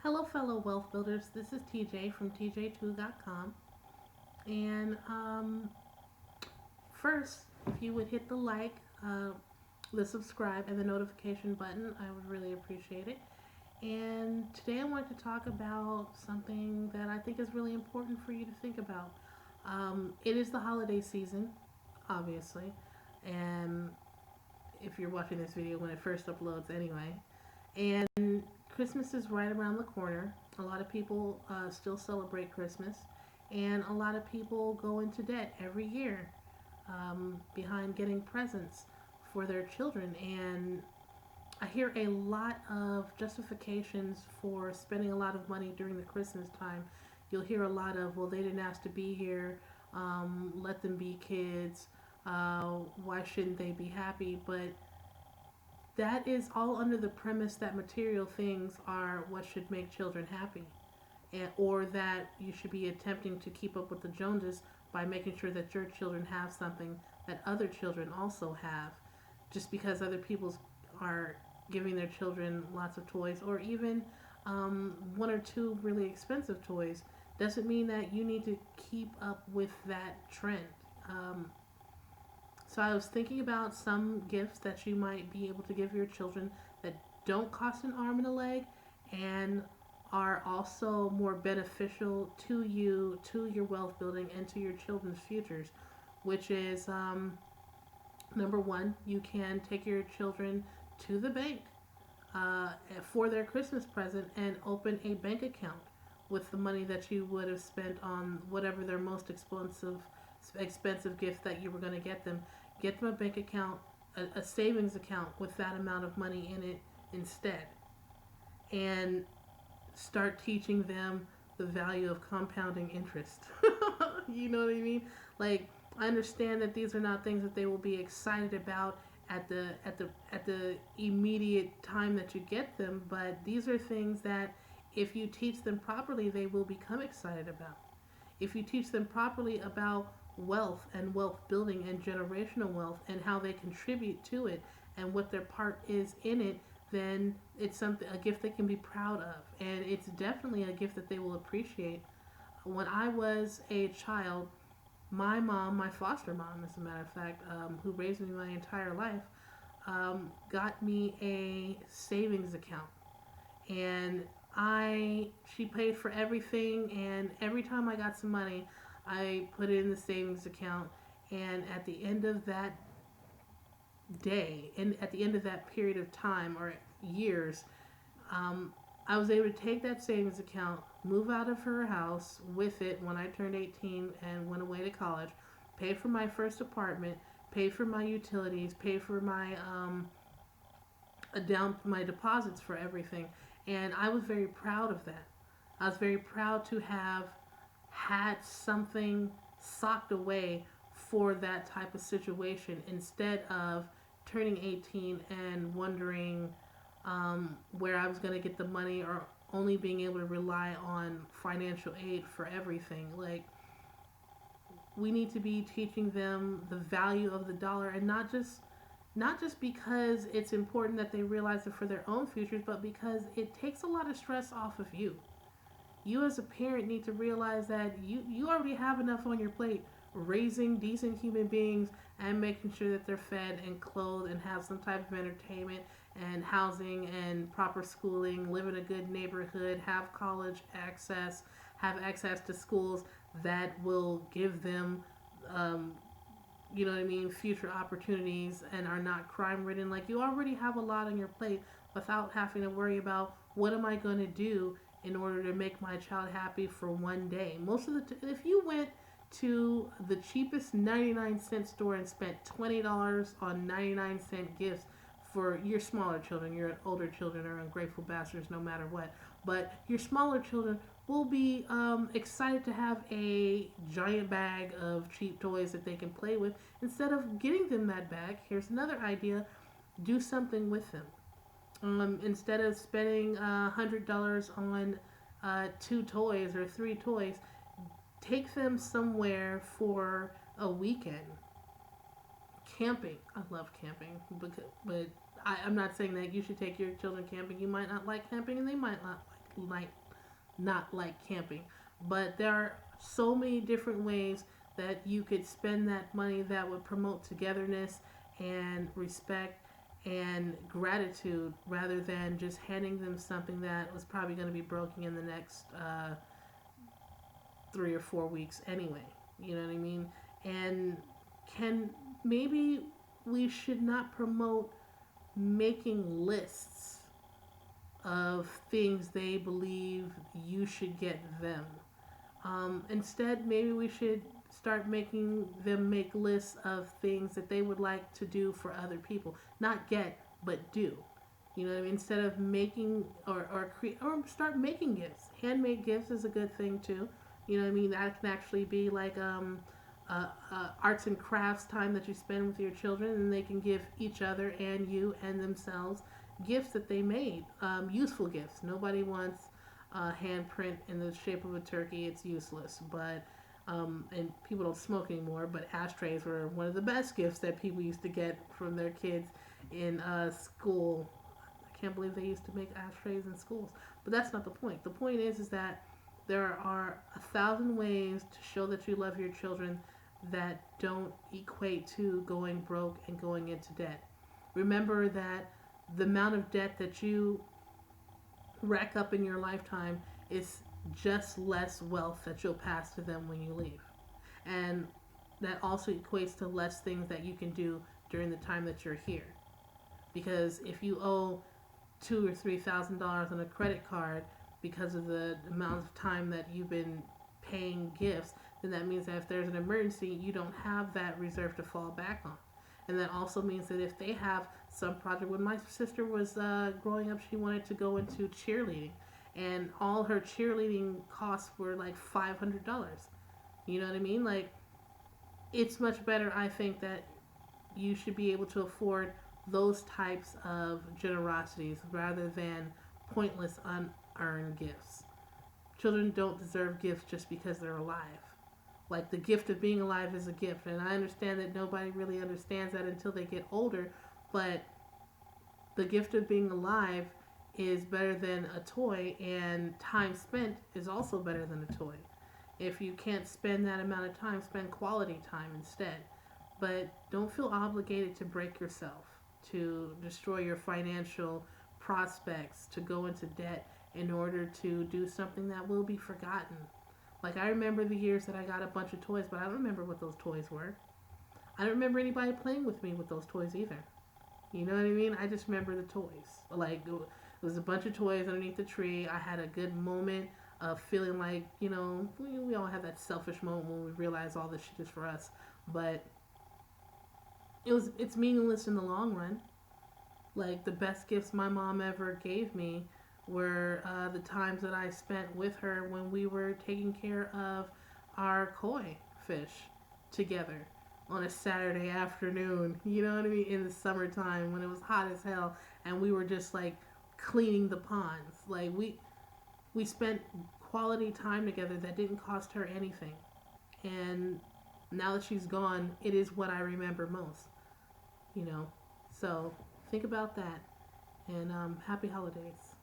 Hello, fellow wealth builders. This is TJ from TJ2.com. And first, if you would hit the like, the subscribe, and the notification button, I would really appreciate it. And today I want to talk about something that I think is really important for you to think about. It is the holiday season, obviously. And if you're watching this video when it first uploads, anyway. And Christmas is right around the corner. A lot of people still celebrate Christmas, and a lot of people go into debt every year behind getting presents for their children. And I hear a lot of justifications for spending a lot of money during the Christmas time. You'll hear a lot of, well, they didn't ask to be here, let them be kids, why shouldn't they be happy? But that is all under the premise that material things are what should make children happy, or that you should be attempting to keep up with the Joneses by making sure that your children have something that other children also have. Just because other people are giving their children lots of toys, or even one or two really expensive toys, doesn't mean that you need to keep up with that trend. Um, so I was thinking about some gifts that you might be able to give your children that don't cost an arm and a leg and are also more beneficial to you, to your wealth building, and to your children's futures, which is number one, you can take your children to the bank uh, for their Christmas present and open a bank account with the money that you would have spent on whatever their most expensive gift that you were going to get them. Get them a bank account, a savings account with that amount of money in it instead, and start teaching them the value of compounding interest. You know what I mean? Like, I understand that these are not things that they will be excited about at the immediate time that you get them, but these are things that if you teach them properly, they will become excited about. If you teach them properly about wealth and wealth building and generational wealth and how they contribute to it and what their part is in it, then it's something, a gift they can be proud of, and it's definitely a gift that they will appreciate. When I was a child, my mom, my foster mom, as a matter of fact, who raised me my entire life, got me a savings account, and she paid for everything. And every time I got some money, I put it in the savings account. And at the end of that day, and at the end of that period of time or years, um, I was able to take that savings account, move out of her house with it when I turned 18 and went away to college, pay for my first apartment, pay for my utilities, pay for my deposits for everything, and I was very proud of that. I was very proud to have had something socked away for that type of situation instead of turning 18 and wondering where I was going to get the money, or only being able to rely on financial aid for everything. Like, we need to be teaching them the value of the dollar, and not just because it's important that they realize it for their own futures, but because it takes a lot of stress off of you. You as a parent need to realize that you already have enough on your plate raising decent human beings and making sure that they're fed and clothed and have some type of entertainment and housing and proper schooling, live in a good neighborhood, have college access, have access to schools that will give them um, you know what I mean, future opportunities, and are not crime ridden. Like, you already have a lot on your plate without having to worry about what am I going to do in order to make my child happy for one day. Most of if you went to the cheapest 99-cent store and spent $20 on 99-cent gifts for your smaller children, your older children are ungrateful bastards no matter what, but your smaller children will be excited to have a giant bag of cheap toys that they can play with. Instead of getting them that bag, here's another idea: do something with them. Instead of spending $100 on two toys or three toys, take them somewhere for a weekend. Camping. I love camping, but I'm not saying that you should take your children camping. You might not like camping, and they might not like like not like camping. But there are so many different ways that you could spend that money that would promote togetherness and respect and gratitude rather than just handing them something that was probably going to be broken in the next 3 or 4 weeks anyway. You know what I mean? And can maybe we should not promote making lists of things they believe you should get them. Instead, maybe we should start making them make lists of things that they would like to do for other people. Not get, but do. You know what I mean? Instead of making or start making gifts. Handmade gifts is a good thing too. You know what I mean? That can actually be like arts and crafts time that you spend with your children, and they can give each other and you and themselves gifts that they made, useful gifts. Nobody wants a handprint in the shape of a turkey. It's useless. But and people don't smoke anymore. But ashtrays were one of the best gifts that people used to get from their kids in school. I can't believe they used to make ashtrays in schools. But that's not the point. The point is that there are 1,000 ways to show that you love your children that don't equate to going broke and going into debt. Remember that the amount of debt that you rack up in your lifetime is just less wealth that you'll pass to them when you leave. And that also equates to less things that you can do during the time that you're here. Because if you owe $2,000 or $3,000 on a credit card because of the amount of time that you've been paying gifts, then that means that if there's an emergency, you don't have that reserve to fall back on. And that also means that if they have some project, when my sister was growing up, she wanted to go into cheerleading, and all her cheerleading costs were like $500. You know what I mean? Like, it's much better, I think, that you should be able to afford those types of generosities rather than pointless, unearned gifts. Children don't deserve gifts just because they're alive. Like, the gift of being alive is a gift, and I understand that nobody really understands that until they get older, but the gift of being alive is better than a toy, and time spent is also better than a toy. If you can't spend that amount of time, spend quality time instead. But don't feel obligated to break yourself, to destroy your financial prospects, to go into debt in order to do something that will be forgotten. Like, I remember the years that I got a bunch of toys, but I don't remember what those toys were. I don't remember anybody playing with me with those toys either. You know what I mean? I just remember the toys. Like, it was a bunch of toys underneath the tree. I had a good moment of feeling like, we all have that selfish moment when we realize all this shit is for us. But it's meaningless in the long run. Like, the best gifts my mom ever gave me were the times that I spent with her when we were taking care of our koi fish together on a Saturday afternoon. You know what I mean? In the summertime when it was hot as hell, and we were just like cleaning the ponds. Like, we spent quality time together that didn't cost her anything. And now that she's gone, it is what I remember most. You know, so think about that. And happy holidays.